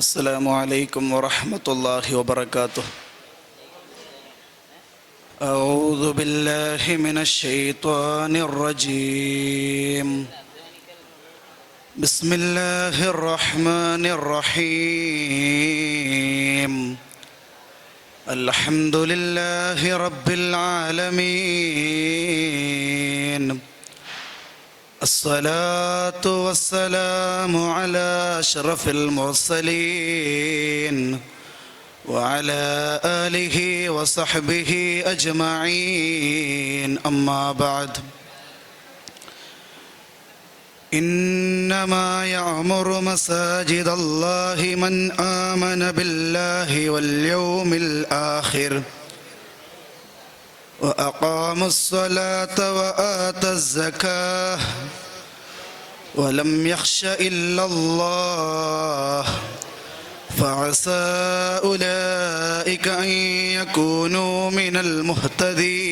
السلام عليكم ورحمة الله وبركاته. أعوذ بالله من الشيطان الرجيم. بسم الله الرحمن الرحيم. الحمد لله رب العالمين. الصلاة والسلام على أشرف المرسلين وعلى آله وصحبه أجمعين. أما بعد، إنما يعمر مساجد الله من آمن بالله واليوم الآخر وأقام الصلاة وآتى الزكاة ولم يخش إلا الله فعسى أولئك أن يكونوا من المهتدين.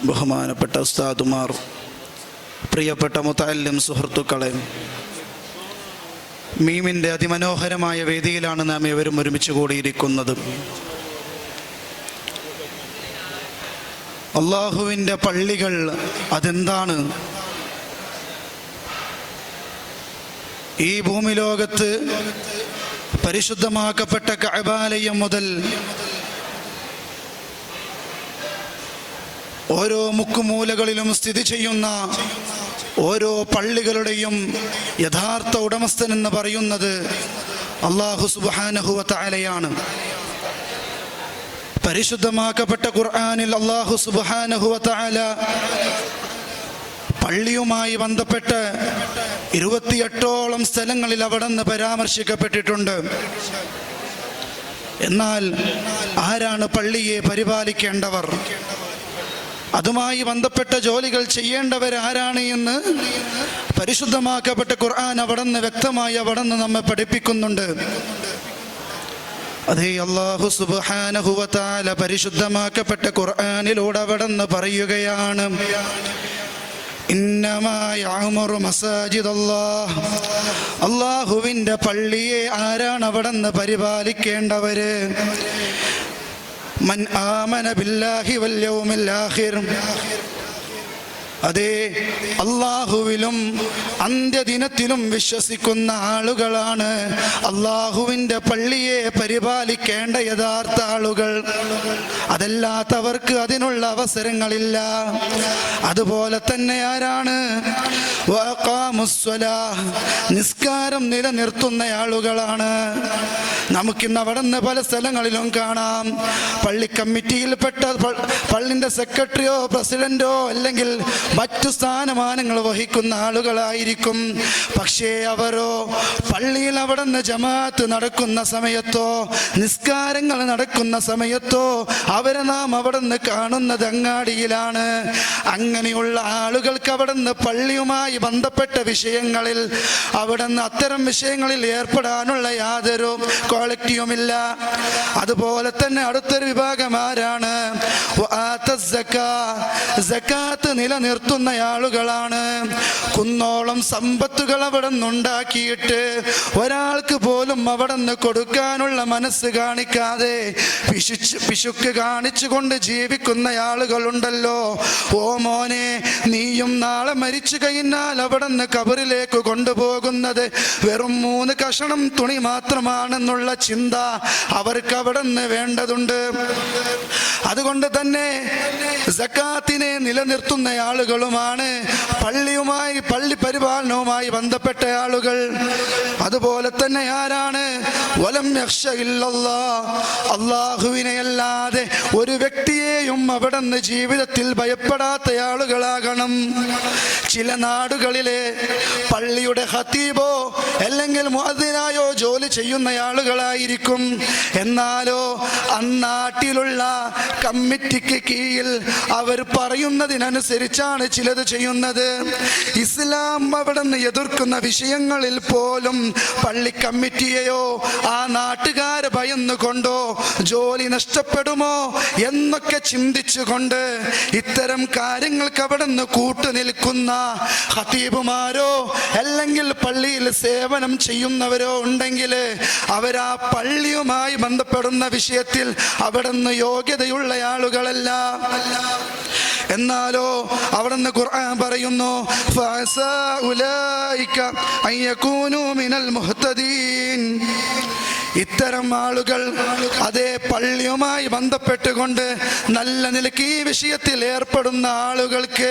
ബഹുമാനപ്പെട്ട ഉസ്താദുമാർ, പ്രിയപ്പെട്ട മുതഅല്ലിം സുഹൃത്തുക്കളെ, മീമിൻ്റെ അതിമനോഹരമായ വേദിയിലാണ് നാം ഏവരും ഒരുമിച്ച് കൂടിയിരിക്കുന്നത്. അള്ളാഹുവിൻ്റെ പള്ളികൾ അതെന്താണ്? ഈ ഭൂമിലോകത്ത് പരിശുദ്ധമാക്കപ്പെട്ട കഅബാലയം മുതൽ ഓരോ മുക്കുമൂലകളിലും സ്ഥിതി ചെയ്യുന്ന ഓരോ പള്ളികളുടെയും യഥാർത്ഥ ഉടമസ്ഥൻ എന്ന് പറയുന്നത് അല്ലാഹു സുബ്ഹാനഹു വ തആലയാണ്. പരിശുദ്ധമാക്കപ്പെട്ട ഖുർആനിൽ അല്ലാഹു സുബ്ഹാനഹു വ തആല പള്ളിയുമായി ബന്ധപ്പെട്ട് 28ഓളം സ്ഥലങ്ങളിൽ അവിടുന്ന് പരാമർശിക്കപ്പെട്ടിട്ടുണ്ട്. എന്നാൽ ആരാണ് പള്ളിയെ പരിപാലിക്കേണ്ടവർ? അതുമായി ബന്ധപ്പെട്ട ജോലികൾ ചെയ്യേണ്ടവർ ആരാണ് എന്ന് പരിശുദ്ധമാക്കപ്പെട്ട ഖുർആൻ അവിടുന്ന് വ്യക്തമായി അവിടുന്ന് നമ്മെ പഠിപ്പിക്കുന്നുണ്ട്. അതേ അല്ലാഹു സുബ്ഹാനഹു വ തആല പരിശുദ്ധമാക്കപ്പെട്ട ഖുർആനിലൂടെ അവിടുന്ന് പറയുകയാണ്, ഇന്നമാ യഅ്മുറു മസാജിദല്ലാഹ്. അല്ലാഹുവിൻ്റെ പള്ളിയെ ആരാണ് അവിടുന്ന് പരിപാലിക്കേണ്ടവര്? മൻ ആമന ബില്ലാഹി വൽ യൗമിൽ ആഖിർ. അതേ, അള്ളാഹുവിലും അന്ത്യദിനത്തിലും വിശ്വസിക്കുന്ന ആളുകളാണ് അള്ളാഹുവിൻ്റെ പള്ളിയെ പരിപാലിക്കേണ്ട യഥാർത്ഥ ആളുകൾ. അതല്ലാത്തവർക്ക് അതിനുള്ള അവസരങ്ങളില്ല. അതുപോലെ തന്നെ ആരാണ്? വഅഖാമുസ്സലാഹ്. നിസ്കാരം നിലനിർത്തുന്ന ആളുകളാണ്. നമുക്കിന്ന് അവിടെ നിന്ന് പല സ്ഥലങ്ങളിലും കാണാം, പള്ളി കമ്മിറ്റിയിൽപ്പെട്ട പള്ളിൻ്റെ സെക്രട്ടറിയോ പ്രസിഡന്റോ അല്ലെങ്കിൽ മറ്റു സ്ഥാനമാനങ്ങൾ വഹിക്കുന്ന ആളുകളായിരിക്കും. പക്ഷേ അവരോ പള്ളിയിൽ അവിടെ നിന്ന് ജമാഅത്ത് നടക്കുന്ന സമയത്തോ നിസ്കാരങ്ങൾ നടക്കുന്ന സമയത്തോ അവരെ നാം അവിടെ നിന്ന് കാണുന്നത് അങ്ങാടിയിലാണ്. അങ്ങനെയുള്ള ആളുകൾക്ക് അവിടെ നിന്ന് പള്ളിയുമായി ബന്ധപ്പെട്ട വിഷയങ്ങളിൽ അവിടെ നിന്ന് അത്തരം വിഷയങ്ങളിൽ ഏർപ്പെടാനുള്ള യാതൊരു ക്വാളിറ്റിയുമില്ല. അതുപോലെ തന്നെ അടുത്തൊരു വിഭാഗം ആരാണ്? സകാത്ത് നിലനിർത്തുന്ന ആളുകളാണ്. കുന്നോളം സമ്പത്തുകൾ അവിടെ നിന്നുണ്ടാക്കിയിട്ട് ഒരാൾക്ക് പോലും അവിടെ നിന്ന് കൊടുക്കാനുള്ള മനസ്സ് കാണിക്കാതെ പിശുക്ക് കാണിച്ചുകൊണ്ട് ജീവിക്കുന്ന ആളുകളുണ്ടല്ലോ. ഓ മോനെ, നീയും നാളെ മരിച്ചു കഴിഞ്ഞാൽ അവിടെ നിന്ന് ഖബറിലേക്ക് കൊണ്ടുപോകുന്നത് വെറും 3 കഷണം തുണി മാത്രമാണെന്നുള്ള ചിന്ത അവർക്ക് അവിടെ നിന്ന് വേണ്ടതുണ്ട്. അതുകൊണ്ട് തന്നെ സകാത്തിനെ നിലനിർത്തുന്ന ആളുകളുമാണ് പള്ളി പരിപാലനവുമായി ബന്ധപ്പെട്ട ആളുകൾ. അതുപോലെ തന്നെ ആരാണ്? വലം യഖ്ശ ഇല്ലല്ലാഹ്. അല്ലാഹുവിനെ അല്ലാതെ ഒരു വ്യക്തിയെയും അവിടെ നിന്ന് ജീവിതത്തിൽ ഭയപ്പെടാത്ത ആളുകളാകണം. ചില നാടുകളിലെ പള്ളിയുടെ ഖതീബോ അല്ലെങ്കിൽ മുഅദ്ദിനായോ ജോലി ചെയ്യുന്ന ആളുകളായിരിക്കും. എന്നാലോ അന്നാട്ടിലുള്ള കമ്മിറ്റിക്ക് കീഴിൽ അവർ പറയുന്നതിനനുസരിച്ചാണ് രീതിയിലാണ് ചിലത് ചെയ്യുന്നത്. ഇസ്ലാം അവിടുന്ന് എതിർക്കുന്ന വിഷയങ്ങളിൽ പോലും പള്ളി കമ്മിറ്റിയെയോ ആ നാട്ടുകാരെ ഭയന്നുകൊണ്ടോ ജോലി നഷ്ടപ്പെടുമോ എന്നൊക്കെ ചിന്തിച്ചുകൊണ്ട് ഇത്തരം കാര്യങ്ങൾക്ക് അവിടുന്ന് കൂട്ടുനിൽക്കുന്ന ഖതീബുമാരോ അല്ലെങ്കിൽ പള്ളിയിൽ സേവനം ചെയ്യുന്നവരോ ഉണ്ടെങ്കിൽ അവരാ പള്ളിയുമായി ബന്ധപ്പെടുന്ന വിഷയത്തിൽ അവിടുന്ന് യോഗ്യതയുള്ള ആളുകളല്ല. എന്നാലോ അവിടുന്ന് ഖുർആൻ പറയുന്നു, ഫഅസാ ഉലൈക അയ്യകൂനു മിനൽ മുഹ്തദീൻ. ഇത്തരം ആളുകൾ അതേ പള്ളിയുമായി ബന്ധപ്പെട്ടുകൊണ്ട് നല്ല നിലയ്ക്ക് ഈ വിഷയത്തിൽ ഏർപ്പെടുന്ന ആളുകൾക്ക്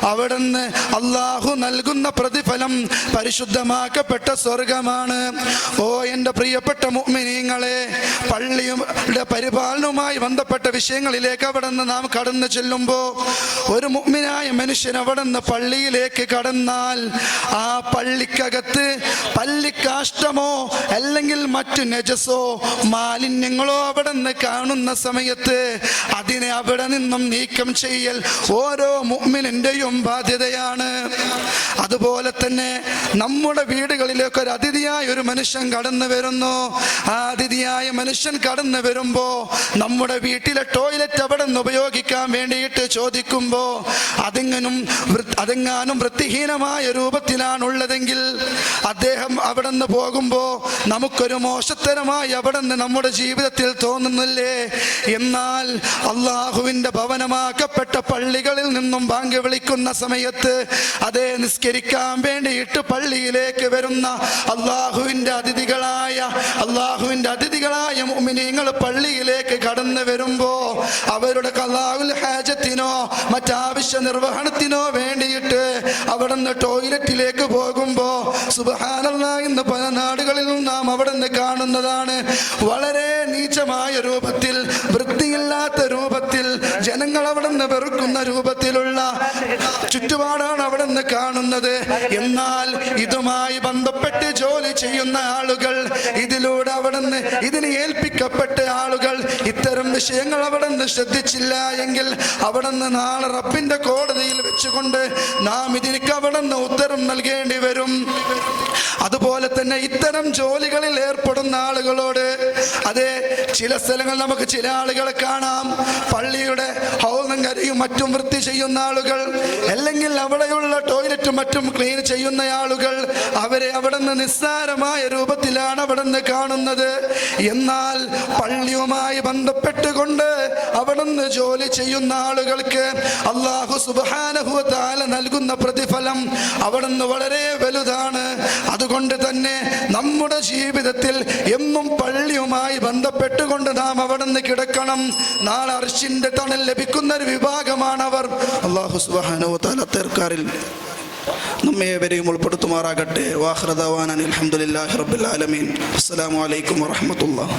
അവിടുന്ന് അള്ളാഹു നൽകുന്ന പ്രതിഫലം പരിശുദ്ധമാക്കപ്പെട്ട സ്വർഗമാണ്. ഓ എൻ്റെ പ്രിയപ്പെട്ട മുഅ്മിനീങ്ങളെ, പള്ളിയുടെ പരിപാലനവുമായി ബന്ധപ്പെട്ട വിഷയങ്ങളിലേക്ക് അവിടുന്ന് നാം കടന്നു ചെല്ലുമ്പോൾ ഒരു മുഅ്മിനായ മനുഷ്യൻ അവിടുന്ന് പള്ളിയിലേക്ക് കടന്നാൽ ആ പള്ളിക്കകത്ത് പള്ളിക്കാഷ്ടമോ അല്ലെങ്കിൽ മറ്റു നജസോ മാലിന്യങ്ങളോ അവിടെ നിന്ന് കാണുന്ന സമയത്ത് അതിനെ അവിടെ നിന്നും നീക്കം ചെയ്യൽ ഓരോ മുഅ്മിനിന്റെയും ബാധ്യതയാണ്. അതുപോലെ തന്നെ നമ്മുടെ വീടുകളിലേക്ക് ഒരു അതിഥിയായ ഒരു മനുഷ്യൻ കടന്നു വരുന്നു. ആ അതിഥിയായ മനുഷ്യൻ കടന്നു വരുമ്പോ നമ്മുടെ വീട്ടിലെ ടോയ്ലറ്റ് അവിടെ നിന്ന് ഉപയോഗിക്കാൻ വേണ്ടിയിട്ട് ചോദിക്കുമ്പോ അതെങ്ങാനും വൃത്തിഹീനമായ രൂപത്തിലാണുള്ളതെങ്കിൽ അദ്ദേഹം അവിടെ നിന്ന് പോകുമ്പോ നമുക്കൊരു മോശത്തരമായി അവിടെ നിന്ന് നമ്മുടെ ജീവിതത്തിൽ തോന്നുന്നില്ലേ? എന്നാൽ അള്ളാഹുവിന്റെ ഭവനമാക്കപ്പെട്ട പള്ളികളിൽ നിന്നും ബാങ്ക് വിളിക്കുന്ന സമയത്ത് അതേ നിസ്കരിക്കാൻ വേണ്ടിയിട്ട് പള്ളിയിലേക്ക് വരുന്ന അള്ളാഹുവിന്റെ അതിഥികളായ മുഅ്മിനീങ്ങൾ പള്ളിയിലേക്ക് കടന്നു വരുമ്പോ അവരുടെ ഖളാഉൽ ഹാജത്തിനോ മറ്റാവശ്യ നിർവഹണത്തിനോ വേണ്ടിയിട്ട് അവിടുന്ന് ടോയ്ലറ്റിലേക്ക് പോകുമ്പോ സുബ്ഹാനല്ലാഹ് ഇന്ന് പല നാടുകളിലും നാം അവിടുന്ന് കാണുന്നതാണ്. വളരെ നീചമായ രൂപത്തിൽ, വൃത്തിയില്ലാത്ത രൂപത്തിൽ, ജനങ്ങൾ അവിടുന്ന് വെറുക്കുന്ന രൂപത്തിലുള്ള ചുറ്റുപാടാണ് അവിടുന്ന് കാണുന്നത്. എന്നാൽ ഇതുമായി ബന്ധപ്പെട്ട് ജോലി ചെയ്യുന്ന ആളുകൾ, ഇതിലൂടെ അവിടുന്ന് ഇതിന് ഏൽപ്പിക്കപ്പെട്ട ആളുകൾ ഇത്തരം വിഷയങ്ങൾ അവിടുന്ന് ശ്രദ്ധിച്ചില്ല എങ്കിൽ അവിടുന്ന് നാളെ റബ്ബിന്റെ കോടതിയിൽ വെച്ചുകൊണ്ട് നാം ഇതിനൊക്കെ അവിടുന്ന് ഉത്തരം നൽകേണ്ടി വരും. അതുപോലെ തന്നെ ഇത്തരം ജോലികളിൽ ഏർപ്പെടുന്ന ആളുകളോട് അതെ ചില സ്ഥലങ്ങൾ നമുക്ക് ചില ആളുകളെ കാണാം, പള്ളിയുടെ ഹൗദും കരയും മറ്റും വൃത്തി ചെയ്യുന്ന ആളുകൾ, അല്ലെങ്കിൽ അവിടെയുള്ള ടോയ്ലറ്റും മറ്റും ക്ലീൻ ചെയ്യുന്ന ആളുകൾ, അവരെ അവിടെ നിന്ന് നിസ്സാരമായ രൂപത്തിലാണ് അവിടെ നിന്ന് കാണുന്നത്. എന്നാൽ പള്ളിയുമായി ബന്ധപ്പെട്ടുകൊണ്ട് അവിടെ നിന്ന് ജോലി ചെയ്യുന്ന ആളുകൾക്ക് അല്ലാഹു സുബ്ഹാനഹു വ തആല നൽകുന്ന പ്രതിഫലം അവിടെ നിന്ന് വളരെ വലുതാണ്. അതുകൊണ്ട് തന്നെ നമ്മുടെ ജീവിതത്തിൽ എന്നും പള്ളിയുമായി ബന്ധപ്പെട്ടുകൊണ്ട് നാം അവിടെ നിന്ന് കിടക്കണം. നാളെ അർശിന്റെ തണൽ ലഭിക്കുന്ന ഒരു വിഭാഗമാണ് അവർ. അല്ലാഹു സുബ്ഹാനഹു വ തആല തർക്കാരിൽ നമ്മേവരെയും ഉൾപ്പെടുത്തുമാറാകട്ടെ. വാഖിറു ദഅവാനാ അൽഹംദുലില്ലാഹി റബ്ബിൽ ആലമീൻ. അസ്സലാമു അലൈക്കും വറഹ്മത്തുള്ളാഹി.